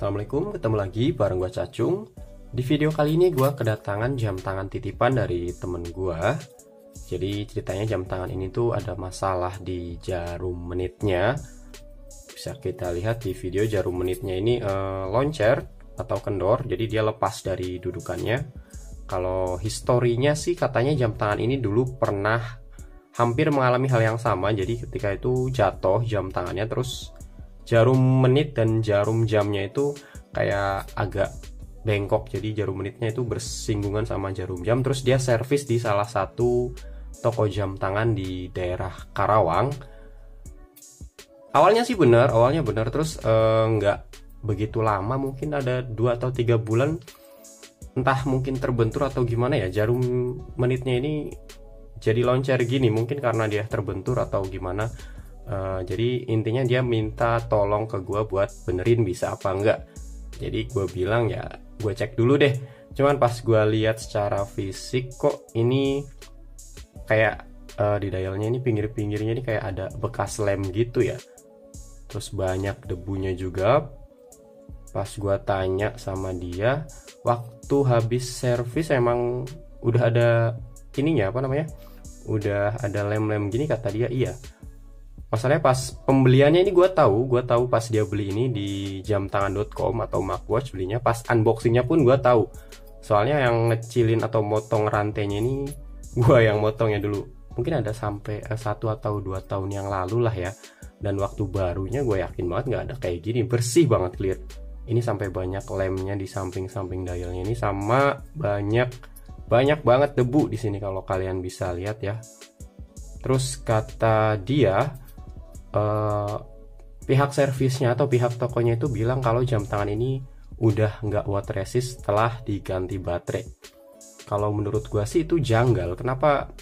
Assalamualaikum, ketemu lagi bareng gue Cacung. Di video kali ini gue kedatangan jam tangan titipan dari temen gue. Jadi ceritanya jam tangan ini tuh ada masalah di jarum menitnya. Bisa kita lihat di video jarum menitnya ini loncer atau kendor, jadi dia lepas dari dudukannya. Kalau historinya sih katanya jam tangan ini dulu pernah hampir mengalami hal yang sama. Jadi ketika itu jatuh jam tangannya, terus jarum menit dan jarum jamnya itu kayak agak bengkok, jadi jarum menitnya itu bersinggungan sama jarum jam. Terus dia servis di salah satu toko jam tangan di daerah Karawang. Awalnya benar, terus nggak begitu lama, mungkin ada 2 atau 3 bulan, entah mungkin terbentur atau gimana ya, jarum menitnya ini jadi loncer gini, mungkin karena dia terbentur atau gimana. Jadi intinya dia minta tolong ke gue buat benerin bisa apa enggak. Jadi gue bilang ya gue cek dulu deh. Cuman pas gue lihat secara fisik kok ini kayak di dialnya ini pinggir-pinggirnya ini kayak ada bekas lem gitu ya. Terus banyak debunya juga. Pas gue tanya sama dia, waktu habis servis emang udah ada ininya, apa namanya, udah ada lem-lem gini, kata dia iya. Masalahnya pas pembeliannya ini gue tahu pas dia beli ini di jamtangan.com atau Markwatch belinya, pas unboxingnya pun gue tahu. Soalnya yang ngecilin atau motong rantainya ini gue yang motongnya dulu. Mungkin ada sampai 1 atau 2 tahun yang lalu lah ya. Dan waktu barunya gue yakin banget nggak ada kayak gini, bersih banget, clear. Ini sampai banyak lemnya di samping-samping dialnya ini, sama banyak banget debu di sini kalau kalian bisa lihat ya. Terus kata dia, pihak servisnya atau pihak tokonya itu bilang kalau jam tangan ini udah nggak water resist setelah diganti baterai. Kalau menurut gua sih itu janggal, kenapa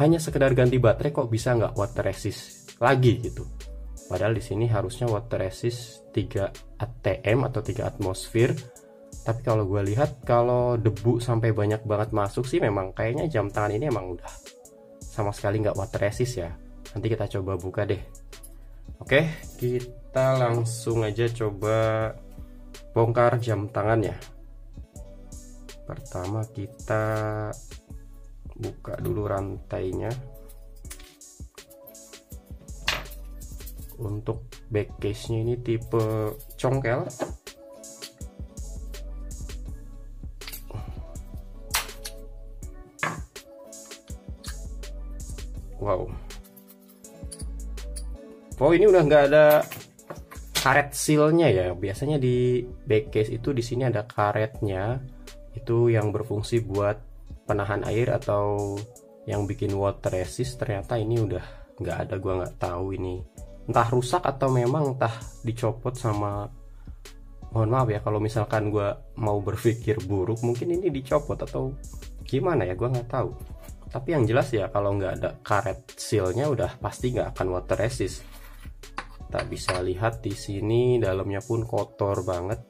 hanya sekedar ganti baterai kok bisa nggak water resist lagi gitu. Padahal di sini harusnya water resist 3 atm atau 3 atmosfer. Tapi kalau gua lihat, kalau debu sampai banyak banget masuk sih memang kayaknya jam tangan ini emang udah sama sekali nggak water resist ya. Nanti kita coba buka deh. Oke, kita langsung aja coba bongkar jam tangannya. Pertama kita buka dulu rantainya. Untuk back case-nya ini tipe congkel. Wow. Oh, ini udah nggak ada karet sealnya ya. Biasanya di back case itu di sini ada karetnya. Itu yang berfungsi buat penahan air atau yang bikin water resist. Ternyata ini udah nggak ada, gua nggak tahu ini entah rusak atau memang entah dicopot sama, mohon maaf ya kalau misalkan gua mau berpikir buruk, mungkin ini dicopot atau gimana ya, gua nggak tahu. Tapi yang jelas ya kalau nggak ada karet sealnya udah pasti nggak akan water resist. Kita bisa lihat di sini dalamnya pun kotor banget.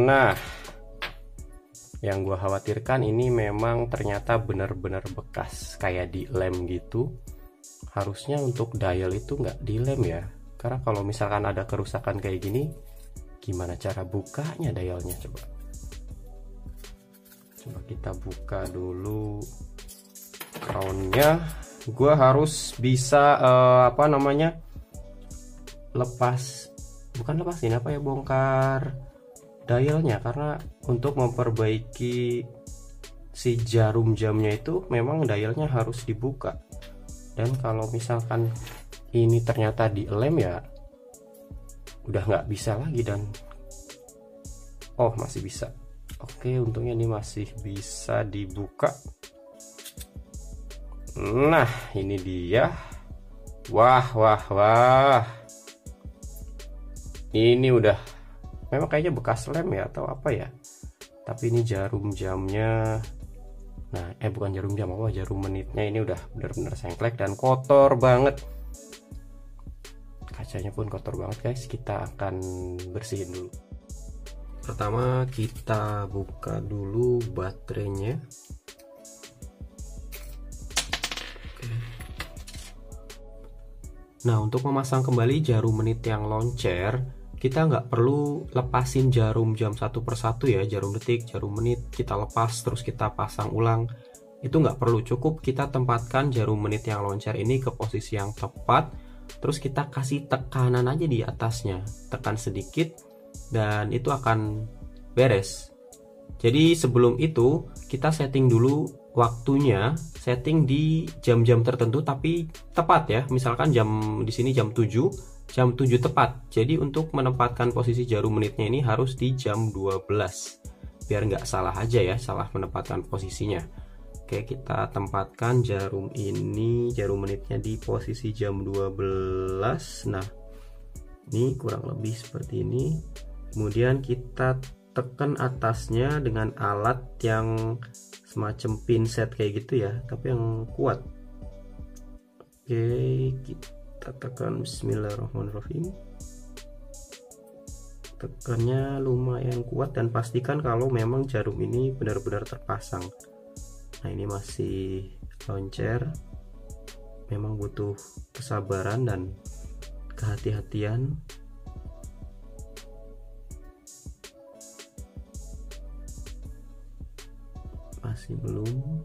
Nah, yang gue khawatirkan ini memang ternyata benar-benar bekas kayak di lem gitu. Harusnya untuk dial itu nggak di lem ya. Karena kalau misalkan ada kerusakan kayak gini, gimana cara bukanya dialnya coba? Coba kita buka dulu crownnya. Gua harus bisa bongkar dialnya, karena untuk memperbaiki si jarum jamnya itu memang dialnya harus dibuka. Dan kalau misalkan ini ternyata di lem ya udah nggak bisa lagi. Dan oh, masih bisa. Oke, untungnya ini masih bisa dibuka. Nah, ini dia. Wah. Ini udah memang kayaknya bekas lem ya atau apa ya. Tapi ini jarum jamnya. Nah, bukan jarum jam, jarum menitnya ini udah benar-benar sengklek dan kotor banget. Kacanya pun kotor banget guys. Kita akan bersihin dulu. Pertama kita buka dulu baterainya. Nah, untuk memasang kembali jarum menit yang loncer, kita nggak perlu lepasin jarum jam satu persatu ya, jarum detik, jarum menit, kita lepas terus kita pasang ulang. Itu nggak perlu, cukup kita tempatkan jarum menit yang loncer ini ke posisi yang tepat, terus kita kasih tekanan aja di atasnya, tekan sedikit, dan itu akan beres. Jadi sebelum itu kita setting dulu waktunya, setting di jam-jam tertentu tapi tepat ya. Misalkan jam di sini jam 7 tepat. Jadi untuk menempatkan posisi jarum menitnya ini harus di jam 12. Biar nggak salah aja ya, salah menempatkan posisinya. Oke, kita tempatkan jarum menitnya di posisi jam 12. Nah, ini kurang lebih seperti ini. Kemudian kita tekan atasnya dengan alat yang semacam pinset kayak gitu ya, tapi yang kuat. Oke, kita tekan, bismillahirrahmanirrahim. Tekannya lumayan kuat dan pastikan kalau memang jarum ini benar-benar terpasang. Nah, ini masih loncer, memang butuh kesabaran dan kehati-hatian. Masih belum.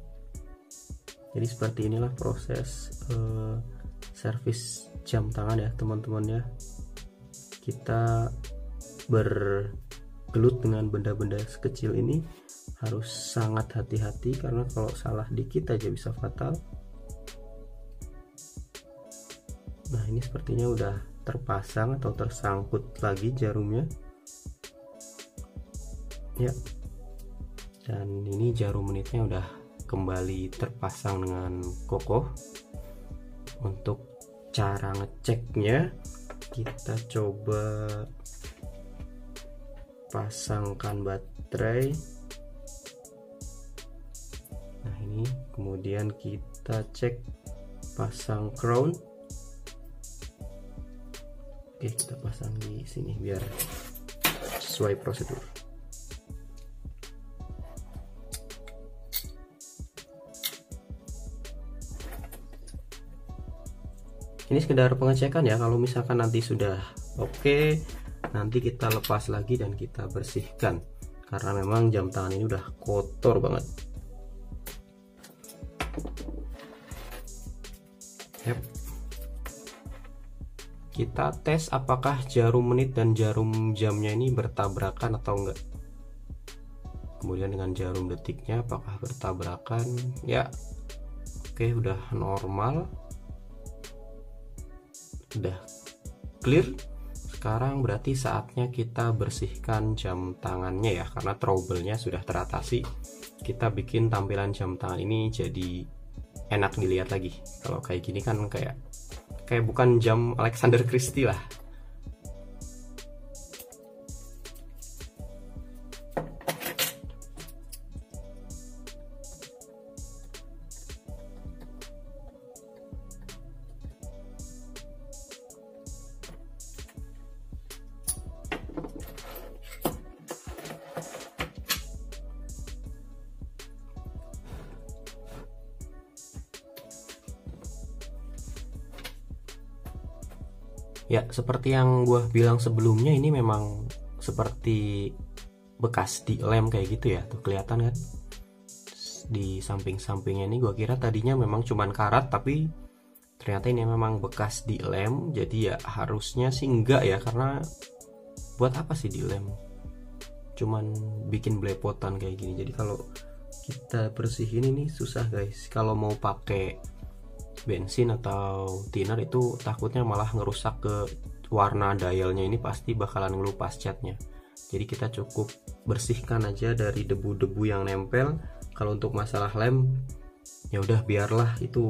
Jadi seperti inilah proses servis jam tangan ya teman-teman ya. Kita bergelut dengan benda-benda sekecil ini harus sangat hati-hati, karena kalau salah dikit aja bisa fatal. Nah, ini sepertinya udah terpasang atau tersangkut lagi jarumnya ya. Dan ini jarum menitnya udah kembali terpasang dengan kokoh. Untuk cara ngeceknya, kita coba pasangkan baterai. Nah, ini kemudian kita cek pasang crown. Oke, kita pasang di sini biar sesuai prosedur. Ini sekedar pengecekan ya, kalau misalkan nanti sudah oke, nanti kita lepas lagi dan kita bersihkan, karena memang jam tangan ini udah kotor banget. Yep. Kita tes apakah jarum menit dan jarum jamnya ini bertabrakan atau enggak. Kemudian dengan jarum detiknya apakah bertabrakan ya. Oke, udah normal, udah clear. Sekarang berarti saatnya kita bersihkan jam tangannya ya, karena trouble-nya sudah teratasi. Kita bikin tampilan jam tangan ini jadi enak dilihat lagi. Kalau kayak gini kan kayak bukan jam Alexander Christie lah. Ya, seperti yang gue bilang sebelumnya, ini memang seperti bekas dilem kayak gitu ya. Tuh kelihatan kan di samping-sampingnya ini. Gue kira tadinya memang cuman karat, tapi ternyata ini memang bekas dilem. Jadi ya harusnya sih enggak ya, karena buat apa sih dilem? Cuman bikin belepotan kayak gini. Jadi kalau kita bersihin ini susah guys. Kalau mau pakai bensin atau thinner itu takutnya malah ngerusak ke warna dialnya, ini pasti bakalan ngelupas catnya. Jadi kita cukup bersihkan aja dari debu-debu yang nempel. Kalau untuk masalah lem ya udah biarlah, itu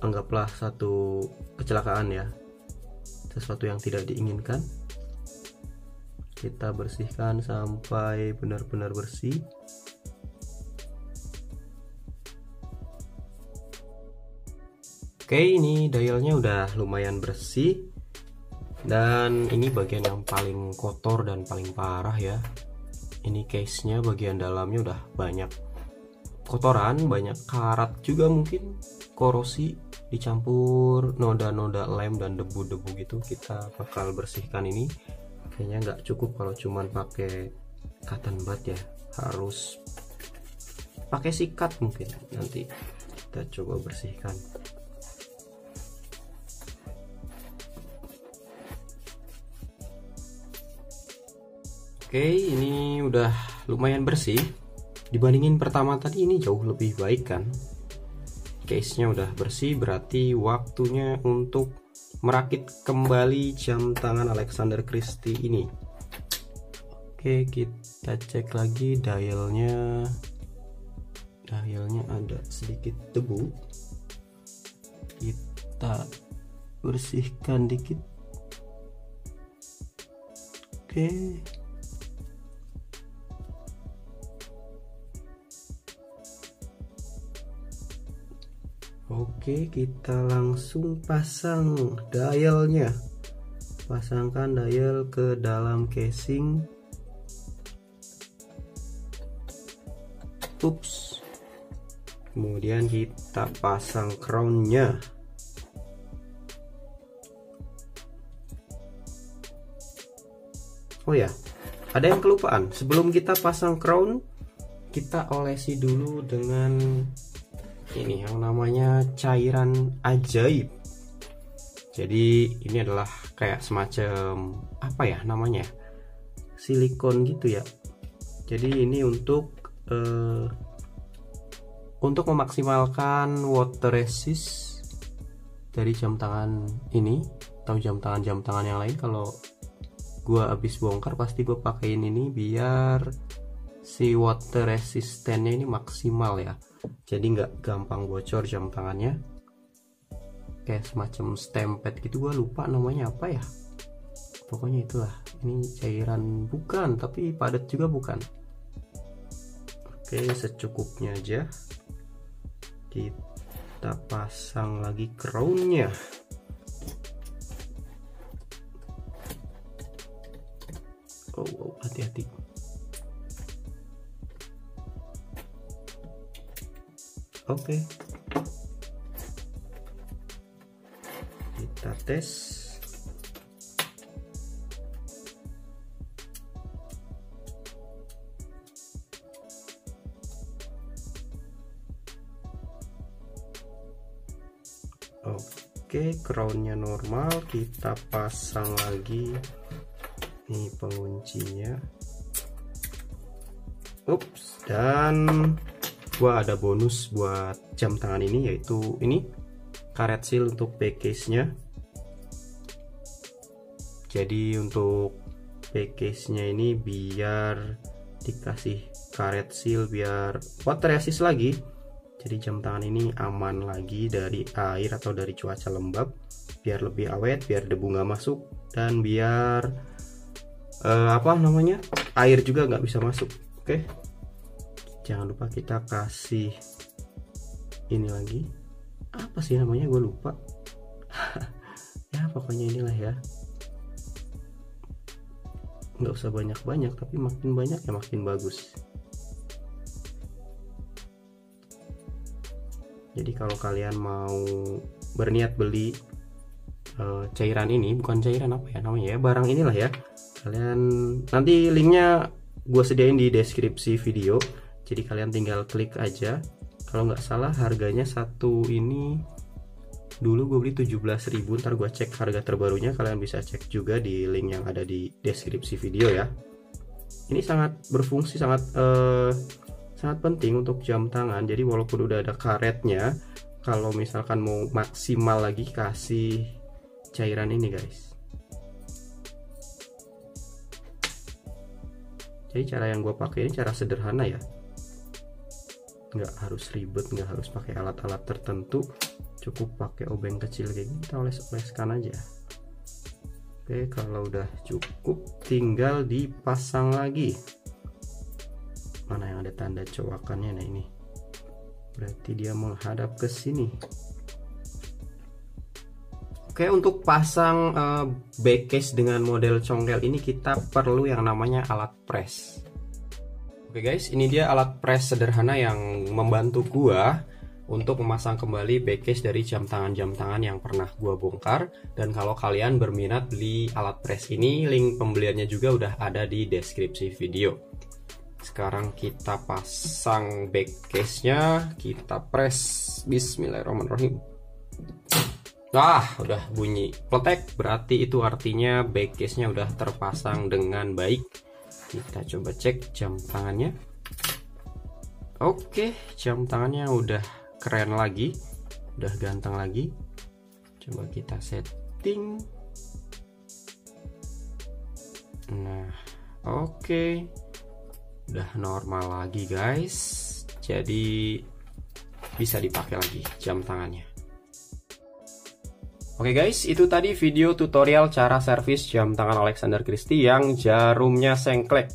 anggaplah satu kecelakaan ya, sesuatu yang tidak diinginkan. Kita bersihkan sampai benar-benar bersih. Oke, ini dialnya udah lumayan bersih, dan ini bagian yang paling kotor dan paling parah ya. Ini case nya bagian dalamnya udah banyak kotoran, banyak karat juga, mungkin korosi dicampur noda-noda lem dan debu-debu gitu. Kita bakal bersihkan ini. Kayaknya nggak cukup kalau cuman pakai cotton bud ya, harus pakai sikat mungkin. Nanti kita coba bersihkan. Oke, ini udah lumayan bersih. Dibandingin pertama tadi ini jauh lebih baik kan. Case-nya udah bersih, berarti waktunya untuk merakit kembali jam tangan Alexander Christie ini. Oke, kita cek lagi dialnya. Dialnya ada sedikit debu. Kita bersihkan dikit. Oke. Oke, kita langsung pasang dialnya. Pasangkan dial ke dalam casing. Ups. Kemudian kita pasang crownnya. Oh ya, ada yang kelupaan. Sebelum kita pasang crown, kita olesi dulu dengan ini yang namanya cairan ajaib. Jadi ini adalah kayak semacam apa ya namanya, silikon gitu ya. Jadi ini untuk memaksimalkan water resist dari jam tangan ini atau jam tangan yang lain. Kalau gua habis bongkar pasti gue pakein ini biar si water resistannya ini maksimal ya. Jadi nggak gampang bocor jam tangannya. Kayak semacam stemped gitu, gue lupa namanya apa ya. Pokoknya itulah. Ini cairan bukan, tapi padat juga bukan. Oke, secukupnya aja. Kita pasang lagi crownnya. Oh, hati-hati. Oke, kita tes. Oke, crownnya normal. Kita pasang lagi nih penguncinya. Ups, dan gua ada bonus buat jam tangan ini, yaitu ini karet seal untuk back case-nya. Jadi untuk back case-nya ini biar dikasih karet seal biar water resist lagi. Jadi jam tangan ini aman lagi dari air atau dari cuaca lembab, biar lebih awet, biar debu nggak masuk, dan biar air juga nggak bisa masuk. Oke. Jangan lupa kita kasih ini lagi, apa sih namanya, gue lupa. Ya pokoknya inilah ya, nggak usah banyak-banyak, tapi makin banyak ya makin bagus. Jadi kalau kalian mau berniat beli cairan ini, bukan cairan apa ya namanya ya, barang inilah ya, kalian nanti linknya gue sediain di deskripsi video. Jadi kalian tinggal klik aja. Kalau nggak salah harganya satu ini dulu gue beli 17.000. Ntar gue cek harga terbarunya, kalian bisa cek juga di link yang ada di deskripsi video ya. Ini sangat berfungsi, sangat penting untuk jam tangan. Jadi walaupun udah ada karetnya, kalau misalkan mau maksimal lagi, kasih cairan ini guys. Jadi cara yang gue pakai ini cara sederhana ya, nggak harus ribet, nggak harus pakai alat-alat tertentu, cukup pakai obeng kecil kayak gini, kita oles-oleskan aja. Oke, kalau udah cukup tinggal dipasang lagi. Mana yang ada tanda cowakannya? Nah ini berarti dia menghadap ke sini. Oke, untuk pasang back case dengan model congkel ini kita perlu yang namanya alat press. Oke guys, ini dia alat press sederhana yang membantu gua untuk memasang kembali backcase dari jam tangan yang pernah gua bongkar. Dan kalau kalian berminat beli alat press ini, link pembeliannya juga udah ada di deskripsi video. Sekarang kita pasang backcase-nya, kita press. Bismillahirrahmanirrahim. Udah bunyi pletek, berarti itu artinya backcase-nya udah terpasang dengan baik. Kita coba cek jam tangannya. Oke, jam tangannya udah keren lagi, udah ganteng lagi. Coba kita setting. Nah, oke, udah normal lagi guys. Jadi bisa dipakai lagi jam tangannya. Oke guys, itu tadi video tutorial cara servis jam tangan Alexander Christie yang jarumnya sengklek.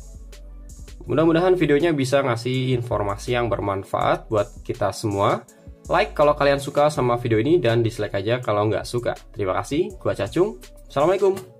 Mudah-mudahan videonya bisa ngasih informasi yang bermanfaat buat kita semua. Like kalau kalian suka sama video ini dan dislike aja kalau nggak suka. Terima kasih, gua Cacung. Assalamualaikum.